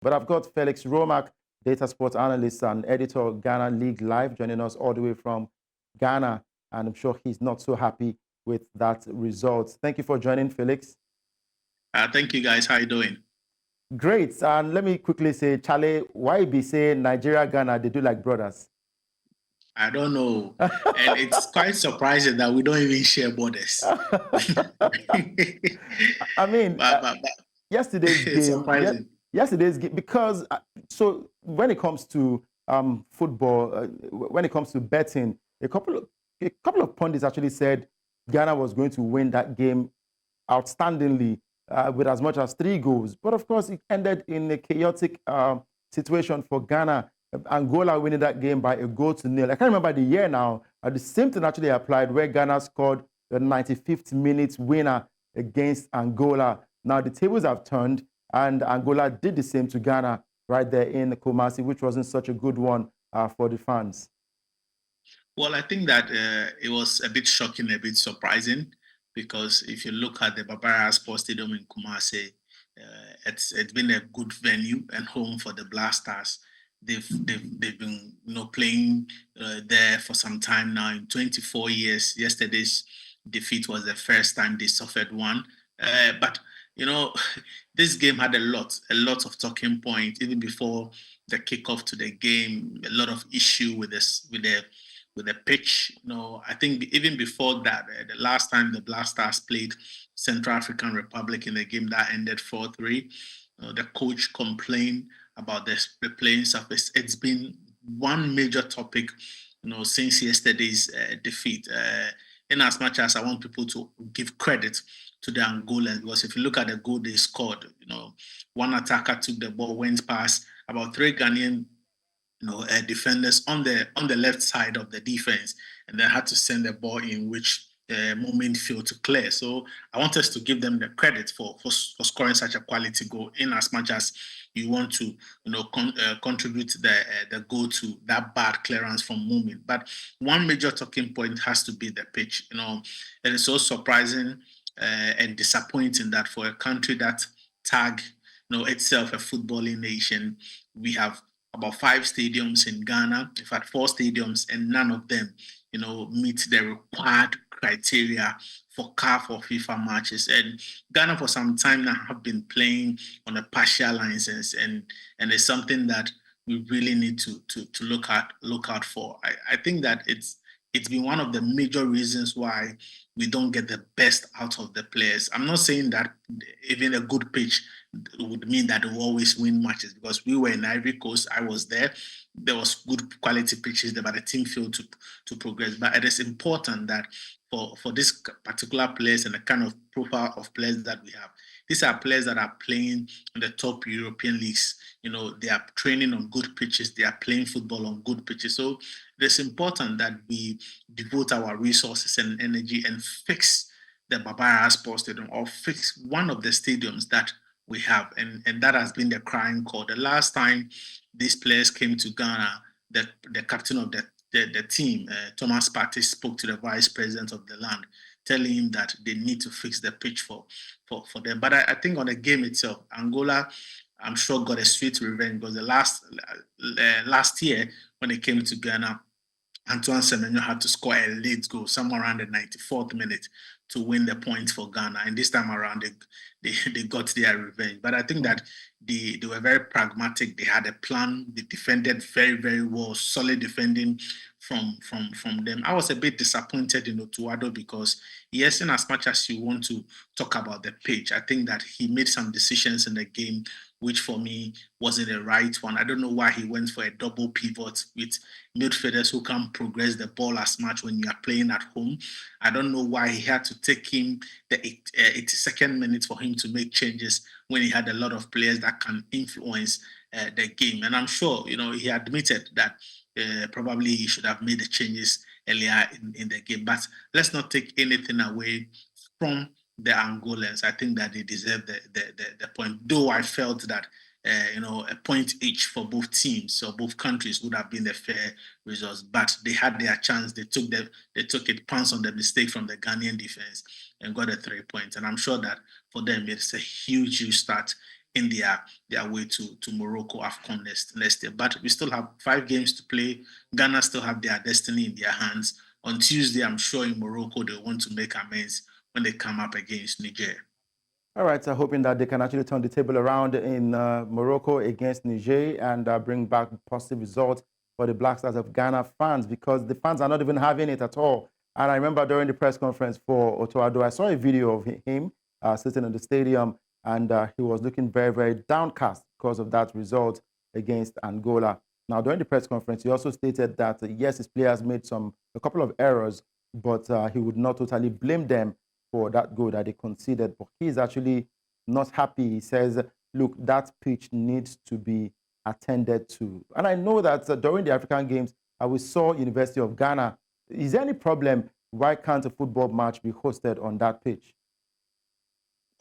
But I've got Felix Romack, data sports analyst and editor of Ghana League Live, joining us all the way from Ghana. And I'm sure he's not so happy with that result. Thank you for joining, Felix. Thank you, guys. How are you doing? Great. And let me quickly say, Charlie, why be saying Nigeria, Ghana, they do like brothers? I don't know. And it's quite surprising that we don't even share borders. I mean, yesterday's it's game, surprising. yesterday's game, because so when it comes to football, when it comes to betting, a couple of pundits actually said Ghana was going to win that game outstandingly with as much as 3 goals. But of course, it ended in a chaotic situation for Ghana. Angola winning that game by 1-0. I can't remember the year now. The same thing actually applied where Ghana scored the 95th minute winner against Angola. Now the tables have turned, and Angola did the same to Ghana right there in Kumasi, which wasn't such a good one for the fans. Well, I think that it was a bit shocking, a bit surprising, because if you look at the Baba Yara Stadium in Kumasi, it's been a good venue and home for the Blasters. They've been playing there for some time now. In 24 years, yesterday's defeat was the first time they suffered one. But this game had a lot of talking points even before the kickoff to the game. A lot of issue with the pitch. I think even before that, the last time the Blasters played Central African Republic in the game that ended 4-3, the coach complained about the playing surface. It's been one major topic, since yesterday's defeat. In as much as I want people to give credit to the Angolans, because if you look at the goal they scored, one attacker took the ball, went past about 3 Ghanaian defenders on the left side of the defense, and then had to send the ball in, which moment failed to clear. So I want us to give them the credit for scoring such a quality goal, in as much as you want to contribute the goal to that bad clearance from moment. But one major talking point has to be the pitch. It is so surprising and disappointing that for a country that tag itself a footballing nation, we have about 5 stadiums in Ghana, in fact 4 stadiums, and none of them meet the required criteria for CAF or FIFA matches. And Ghana for some time now have been playing on a partial license, and it's something that we really need to look out for. I think that it's been one of the major reasons why we don't get the best out of the players. I'm not saying that even a good pitch would mean that we always win matches, because we were in Ivory Coast. I was there. There was good quality pitches there, but the team failed to progress. But it is important that for this particular players and the kind of profile of players that we have, these are players that are playing in the top European leagues. They are training on good pitches. They are playing football on good pitches. So it's important that we devote our resources and energy and fix the Baba Yara Sports Stadium, or fix one of the stadiums that we have, and that has been the crying call. The last time these players came to Ghana, the captain of the team, Thomas Partey, spoke to the vice president of the land, telling him that they need to fix the pitch for them. But I think on the game itself, Angola, I'm sure, got a sweet revenge, because the last year when it came to Ghana, Antoine Semenyo had to score a late goal, somewhere around the 94th minute, to win the points for Ghana. And this time around, they got their revenge. But I think that they were very pragmatic. They had a plan. They defended very, very well, solid defending from them. I was a bit disappointed in Otto Addo, because yes, in as much as you want to talk about the pitch, I think that he made some decisions in the game which for me wasn't the right one. I don't know why he went for a double pivot with midfielders who can't progress the ball as much when you are playing at home. I don't know why he had to take him the 82nd minute for him to make changes when he had a lot of players that can influence the game. And I'm sure, he admitted that probably he should have made the changes earlier in the game. But let's not take anything away from the Angolans. I think that they deserve the point. Though I felt that a point each for both teams or both countries would have been the fair results. But they had their chance. They took it, pounced on the mistake from the Ghanaian defense, and got a 3 points. And I'm sure that for them it's a huge start in their way to Morocco AFCON next year. But we still have 5 games to play. Ghana still have their destiny in their hands. On Tuesday, I'm sure in Morocco they want to make amends when they come up against Niger. All right, so hoping that they can actually turn the table around in Morocco against Niger and bring back positive results for the Black Stars of Ghana fans, because the fans are not even having it at all. And I remember during the press conference for Otto Addo, I saw a video of him sitting in the stadium, and he was looking very, very downcast because of that result against Angola. Now, during the press conference, he also stated that, yes, his players made a couple of errors, but he would not totally blame them for that goal that they conceded. But he is actually not happy. He says, look, that pitch needs to be attended to. And I know that during the African Games, we saw University of Ghana. Is there any problem? Why can't a football match be hosted on that pitch?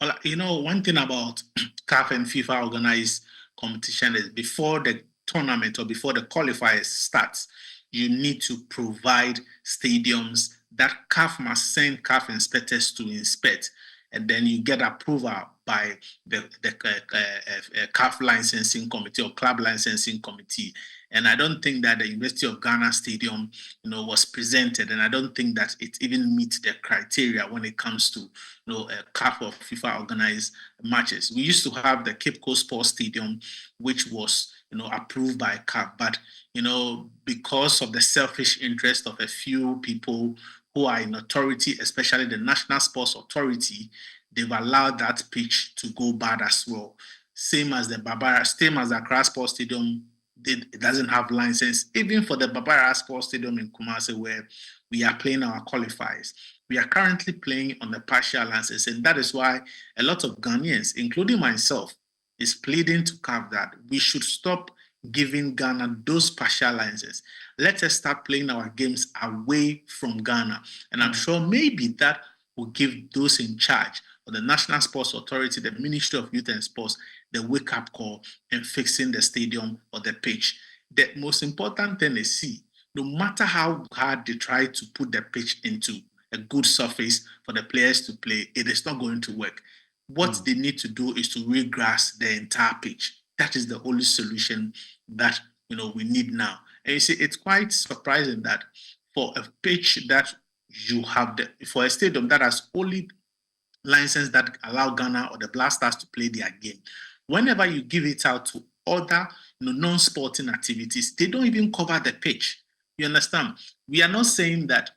Well, one thing about CAF and FIFA organized competition is before the tournament or before the qualifiers starts, you need to provide stadiums that CAF must send CAF inspectors to inspect, and then you get approval by the CAF licensing committee or club licensing committee. And I don't think that the University of Ghana Stadium, was presented, and I don't think that it even meets the criteria when it comes to, CAF or FIFA organized matches. We used to have the Cape Coast Sports Stadium, which was, approved by CAF, but because of the selfish interest of a few people who are in authority, especially the National Sports Authority, they've allowed that pitch to go bad as well. Same as the Accra Sports Stadium, it doesn't have license, even for the Baba Yara Sports Stadium in Kumasi, where we are playing our qualifiers. We are currently playing on the partial license, and that is why a lot of Ghanaians, including myself, is pleading to CAF that we should stop giving Ghana those partial licenses. Let us start playing our games away from Ghana. And I'm sure maybe that will give those in charge of the National Sports Authority, the Ministry of Youth and Sports, the wake-up call in fixing the stadium or the pitch. The most important thing is, no matter how hard they try to put the pitch into a good surface for the players to play, it is not going to work. What they need to do is to regrass the entire pitch. That is the only solution that we need now. And you see, it's quite surprising that for a pitch that you have, for a stadium that has only license that allow Ghana or the Black Stars to play their game, whenever you give it out to other non-sporting activities, they don't even cover the pitch. You understand? We are not saying that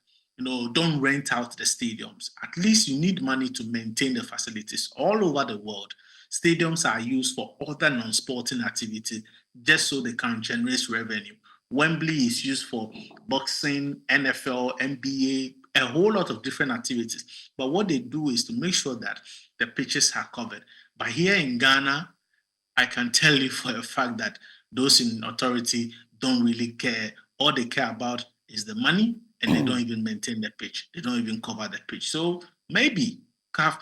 don't rent out the stadiums. At least you need money to maintain the facilities. All over the world, stadiums are used for other non-sporting activities just so they can generate revenue. Wembley is used for boxing, NFL, NBA, a whole lot of different activities. But what they do is to make sure that the pitches are covered. But here in Ghana, I can tell you for a fact that those in authority don't really care. All they care about is the money, and they don't even maintain the pitch. They don't even cover the pitch. So maybe CAF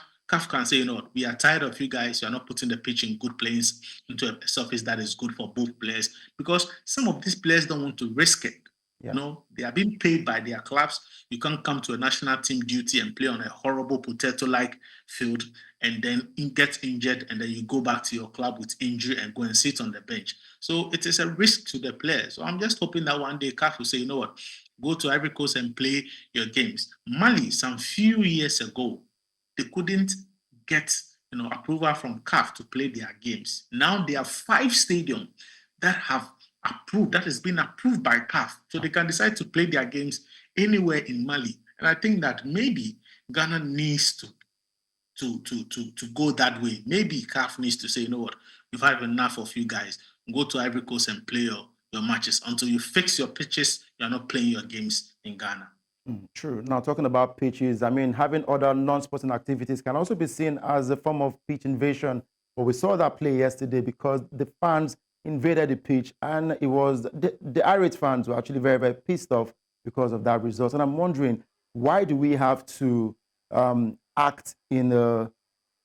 can say, we are tired of you guys. You are not putting the pitch in good place into a surface that is good for both players, because some of these players don't want to risk it. Yeah. They are being paid by their clubs. You can't come to a national team duty and play on a horrible potato-like field and then get injured, and then you go back to your club with injury and go and sit on the bench. So it is a risk to the players. So I'm just hoping that one day CAF will say, go to Ivory Coast and play your games. Mali, some few years ago, they couldn't get approval from CAF to play their games. Now there are 5 stadiums that have approved, that has been approved by CAF, so they can decide to play their games anywhere in Mali. And I think that maybe Ghana needs to go that way. Maybe CAF needs to say, we've had enough of you guys. Go to Ivory Coast and play your matches. Until you fix your pitches, you're not playing your games in Ghana. True. Now, talking about pitches, having other non-sporting activities can also be seen as a form of pitch invasion. But we saw that play yesterday because the fans invaded the pitch, and it was the irate fans were actually very, very pissed off because of that result. And I'm wondering, why do we have to act in a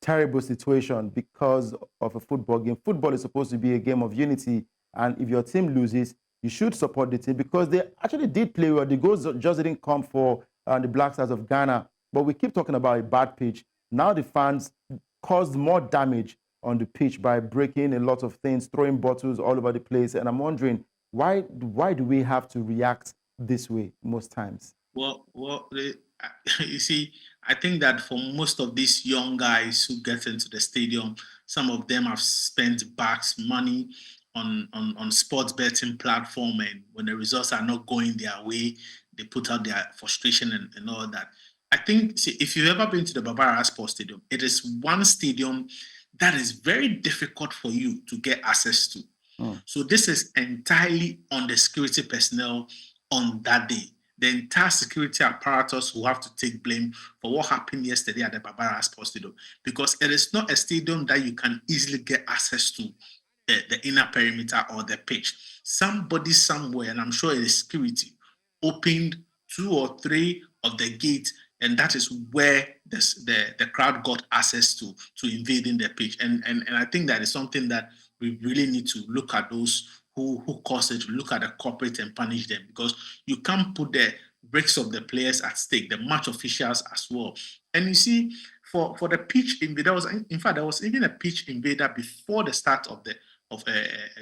terrible situation because of a football game? Football is supposed to be a game of unity, and if your team loses, you should support the team, because they actually did play well. The goals just didn't come for the Black Stars of Ghana. But we keep talking about a bad pitch. Now the fans caused more damage on the pitch by breaking a lot of things, throwing bottles all over the place. And I'm wondering, why do we have to react this way most times? You see, I think that for most of these young guys who get into the stadium, some of them have spent bags money on sports betting platform, and when the results are not going their way, they put out their frustration and all that. I think, see, if you've ever been to the Baba Yara Sports Stadium, it is one stadium that is very difficult for you to get access to. So this is entirely on the security personnel on that day. The entire security apparatus will have to take blame for what happened yesterday at the Baba Yara Sports Stadium, because it is not a stadium that you can easily get access to the inner perimeter or the pitch. Somebody somewhere, and I'm sure it is security, opened 2 or 3 of the gates, and that is where the crowd got access to invading the pitch. And I think that is something that we really need to look at those who caused it, look at the culprit and punish them, because you can't put the breaks of the players at stake, the match officials as well. And you see, for the pitch invader, there was even a pitch invader before the start of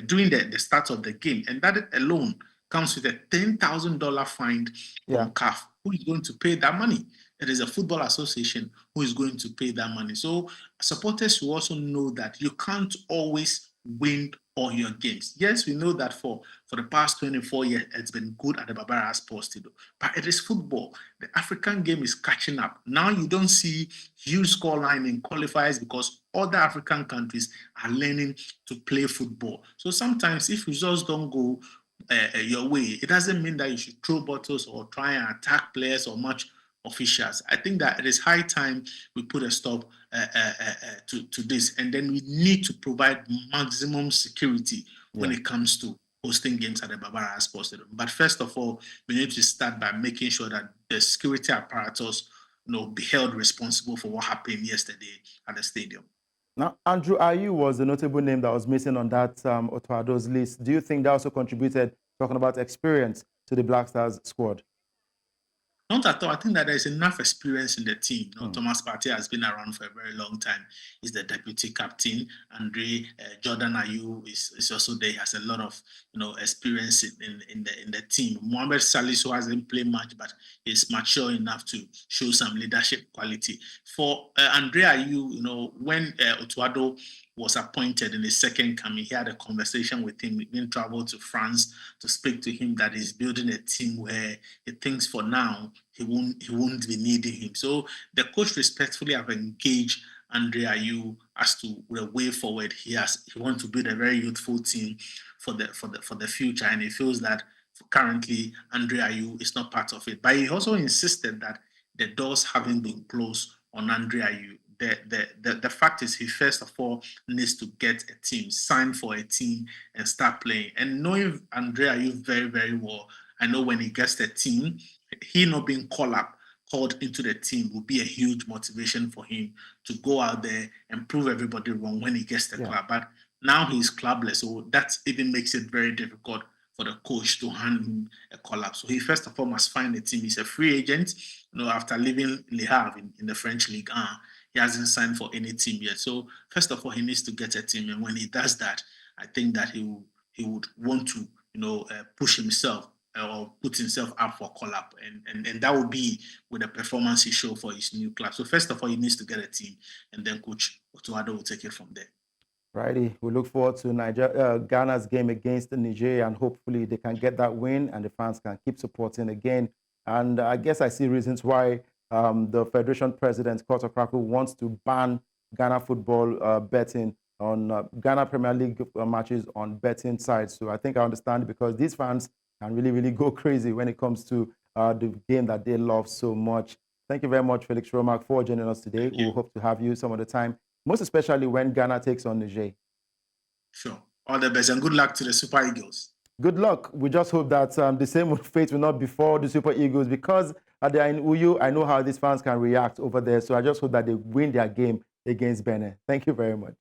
during the start of the game, and that alone comes with a $10,000 fine from CAF. Who is going to pay that money? It is a football association who is going to pay that money. So supporters will also know that you can't always win all your games. Yes, we know that for the past 24 years, it's been good at the Baba Yara Sports Stadium, but it is football. The African game is catching up. Now you don't see huge scoreline in qualifiers because other African countries are learning to play football. So sometimes if results don't go your way, it doesn't mean that you should throw bottles or try and attack players or match officials. I think that it is high time we put a stop to this, and then we need to provide maximum security when it comes to hosting games at the Baba Yara Sports Stadium. But first of all, we need to start by making sure that the security apparatus, be held responsible for what happened yesterday at the stadium. Now, Andre Ayew was a notable name that was missing on that Otto Addo's list. Do you think that also contributed, talking about experience, to the Black Stars squad? Not at all. I think that there's enough experience in the team. Thomas Partey has been around for a very long time. He's the deputy captain. Jordan Ayew is also there. He has a lot of experience in the team. Mohamed Salisu hasn't played much, but is mature enough to show some leadership quality. For Andre Ayew, when Otto Addo was appointed in his second coming, he had a conversation with him. He even traveled to France to speak to him that he's building a team where he thinks for now he won't be needing him. So the coach respectfully have engaged Andre Ayew as to the way forward. He wants to build a very youthful team for the future, and he feels that currently Andre Ayew is not part of it. But he also insisted that the doors haven't been closed on Andre Ayew. The fact is, he first of all needs to get a team, sign for a team, and start playing. And knowing Andre Ayew very, very well, I know when he gets the team, he not being called into the team will be a huge motivation for him to go out there and prove everybody wrong when he gets the club. But now he's clubless, so that even makes it very difficult for the coach to hand him a call-up. So he first of all must find a team. He's a free agent, after leaving Le Havre in the French League 1. He hasn't signed for any team yet. So first of all, he needs to get a team, and when he does that, I think that he would want to, push himself or put himself up for call-up, and that would be with the performance he showed for his new club. So first of all, he needs to get a team, and then Coach Otto Addo will take it from there. Righty, we look forward to Ghana's game against Niger, and hopefully they can get that win, and the fans can keep supporting again. And I guess I see reasons why the Federation President, Kurt Okraku, wants to ban Ghana football betting on Ghana Premier League matches on betting sites. So I think I understand, because these fans can really, really go crazy when it comes to the game that they love so much. Thank you very much, Felix Romak, for joining us today. We'll hope to have you some of the time, most especially when Ghana takes on Niger. Sure. All the best, and good luck to the Super Eagles. Good luck. We just hope that the same fate will not befall the Super Eagles, because they are in Uyo. I know how these fans can react over there. So I just hope that they win their game against Benin. Thank you very much.